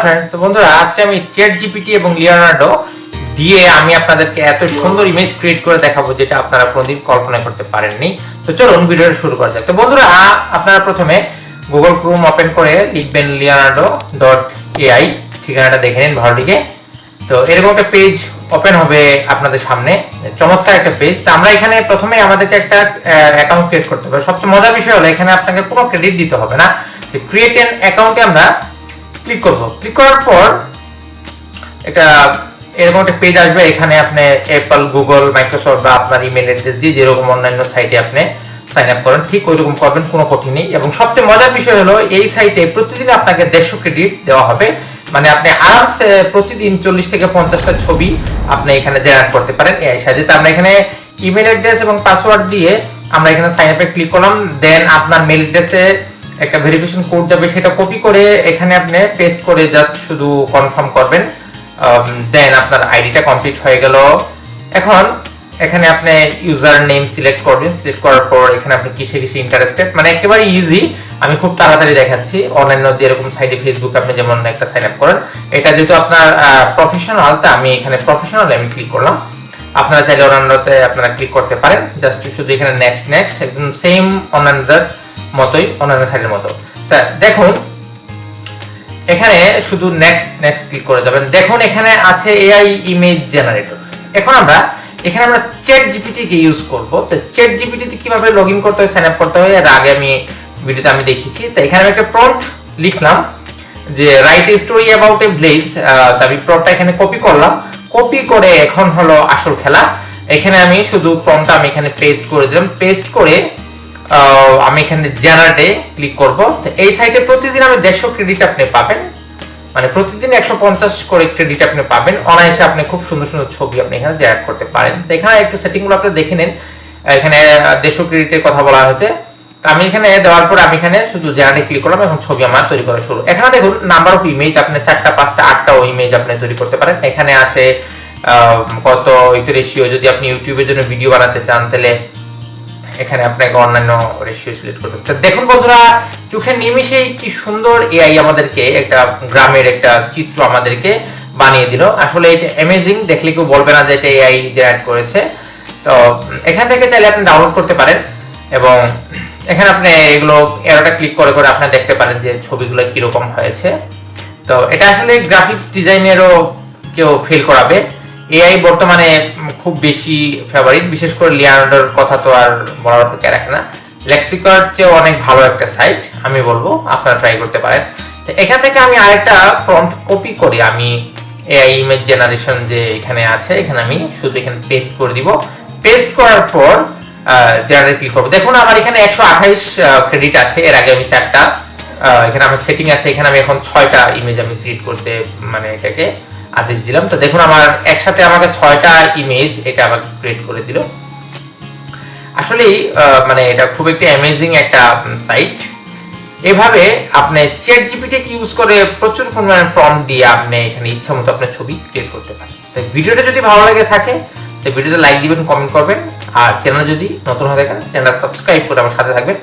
Friends तो बंधुरा आज के আমি ChatGPT এবং লিওনার্ডো দিয়ে আমি আপনাদেরকে এত সুন্দর ইমেজ ক্রিয়েট করে দেখাবো যেটা আপনারা কোনোদিন কল্পনা করতে পারেননি। তো চলুন ভিডিওটা শুরু করা যাক। তো বন্ধুরা আপনারা প্রথমে গুগল ক্রোম ওপেন করে লিখবেন Leonardo.AI, ঠিকানাটা দেখে নিন ভালো দিকে। তো এরকম একটা পেজ ওপেন হবে আপনাদের সামনে, চমৎকার একটা পেজ। তো আমরা এখানে প্রথমে আমাদেরকে একটা অ্যাকাউন্ট ক্রিয়েট করতে হবে। সবচেয়ে মজার বিষয় হলো এখানে আপনাকে কোনো ক্রেডিট দিতে হবে না। ক্রিয়েট অ্যান অ্যাকাউন্টে আমরা ক্লিক করব। ক্লিক করার পর একটা এরকম একটা পেজ আসবে। এখানে আপনি অ্যাপল, গুগল, মাইক্রোসফট বা আপনার ইমেল অ্যাড্রেস দিয়ে যেরকম অন্যান্য সাইটে আপনি সাইন আপ করেন ঠিক ওইরকম করবেন, কোনো কঠিন নেই। এবং সবচেয়ে মজার বিষয় হলো এই সাইটে প্রতিদিন আপনাকে 150 ক্রেডিট দেওয়া হবে। মানে আপনি আরামসে প্রতিদিন 40 থেকে 50টা ছবি আপনি এখানে জেনারেট করতে পারেন এআই সাহায্যে। তো আমরা এখানে ইমেল অ্যাড্রেস এবং পাসওয়ার্ড দিয়ে আমরা এখানে সাইন আপে ক্লিক করলাম। দেন আপনার মেল অ্যাড্রেসে একটা ভেরিফিকেশন কোড যাবে, সেটা কপি করে এখানে আপনি পেস্ট করে জাস্ট শুধু কনফার্ম করবেন। দেন আপনার আইডিটা কমপ্লিট হয়ে গেল। এখন এখানে আপনি ইউজার নেম সিলেক্ট করবেন। সিলেক্ট করার পর এখানে আপনি কিসে কিসে ইন্টারেস্টেড, মানে একেবারে ইজি, আমি খুব তাড়াতাড়ি দেখাচ্ছি। অন্যান্য যেরকম সাইটে ফেসবুক আপনি যেমন একটা সাইন আপ করেন, এটা যেহেতু আপনার প্রফেশনাল, তা আমি এখানে প্রফেশনাল আমি ক্লিক করলাম। আপনারা চাইলে অন্যান্যতে আপনারা ক্লিক করতে পারেন, জাস্ট শুধু এখানে নেক্সট নেক্সট একদম সেম অন্যান্যদের মতোই, অন্যান্য সাইটের মতো। তা দেখুন এখানে শুধু নেক্সট নেক্সট ক্লিক করে যাবেন। দেখুন এখানে আছে এআই ইমেজ জেনারেটর। এখন আমরা এখানে আমরা ChatGPT কে ইউজ করব। তো ChatGPT তে কিভাবে লগইন করতে হয়, সাইন আপ করতে হয়, এর আগে আমি ভিডিওতে আমি দেখিয়েছি। তো এখানে আমি একটা প্রম্পট লিখলাম যে write a story about a village. আমি প্রম্পটটা এখানে কপি করলাম। কপি করে এখন হলো আসল খেলা। এখানে আমি শুধু প্রম্পটটা আমি এখানে পেস্ট করে দিলাম। পেস্ট করে আমি এখানে জেনারেটে ক্লিক করব। তো এই সাইটে প্রতিদিন আমি 150 ক্রেডিট আপনি পাবেন, মানে প্রতিদিন 150 করে ক্রেডিট আপনি পাবেন। অনায়াসে আপনি খুব সুন্দর সুন্দর ছবি আপনি এখানে জেনারেট করতে পারেন। তো এখানে একটু সেটিংগুলো আপনি দেখে নেন। এখানে 150 ক্রেডিটের কথা বলা হয়েছে। তো আমি এখানে দেওয়ার পর আমি এখানে শুধু জেনারেটে ক্লিক করলাম। এখন ছবি আমার তৈরি করা শুরু। এখানে দেখুন নাম্বার অফ ইমেজ, আপনি 4টা 5টা 8টাও ইমেজ আপনি তৈরি করতে পারেন। এখানে আছে কত রেশিও, যদি আপনি ইউটিউবের জন্য ভিডিও বানাতে চান তাহলে এখানে আপনাকে অন্যান্য রেশিও সিলেক্ট করতে হবে। দেখুন বন্ধুরা চোখের নিমেষেই কি সুন্দর এআই আমাদেরকে একটা গ্রামের একটা চিত্র আমাদেরকে বানিয়ে দিল। আসলে এটা অ্যামেজিং, দেখলে কেউ বলবে না যে এটা এআই জেনারেট করেছে। তো এখান থেকে চাইলে আপনি ডাউনলোড করতে পারেন এবং এখানে আপনি এগুলো এরোটা ক্লিক করে করে আপনি দেখতে পারেন যে ছবিগুলো কিরকম হয়েছে। তো এটা আসলে গ্রাফিক্স ডিজাইনেরও কেউ ফিল করাবে। এআই বর্তমানে খুব বেশি ফেভারিট, বিশেষ করে লিওনার্ডোর কথা তো আর বলার অপেক্ষা রাখে না। লেক্সিকার চেয়ে অনেক ভালো একটা সাইট আমি বলবো, আপনারা ট্রাই করতে পারেন। তো এখান থেকে আমি আরেকটা প্রম্পট কপি করে আমি এআই ইমেজ জেনারেশন যে এখানে আছে, এখানে আমি শুধু এখানে পেস্ট করে দিব। পেস্ট করার পর জেনারেট ক্লিক করব। দেখুন আমার এখানে 128 ক্রেডিট আছে। এর আগে আমি 4টা এখানে আমার সেটিং আছে। এখানে আমি এখন 6টা ইমেজ আমি ক্রিয়েট করতে মানে এটাকে আদেশ দিলাম। তো দেখুন আমার একসাথে আমাকে 6টা ইমেজ এটা আমাকে ক্রিয়েট করে দিল। আসলেই মানে এটা খুব একটা অ্যামেজিং একটা সাইট। এভাবে আপনি ChatGPT কে ইউজ করে প্রচুর পরিমাণে প্রম্পট দিয়ে আপনি এখানে ইচ্ছা মতো আপনার ছবি ক্রিয়েট করতে পারেন। তো ভিডিওটা যদি ভালো লাগে থাকে তো ভিডিওতে লাইক দিবেন, কমেন্ট করবেন, আর চ্যানেল যদি নতুন হয়ে থাকেন চ্যানেলটা সাবস্ক্রাইব করে আমার সাথে থাকবেন।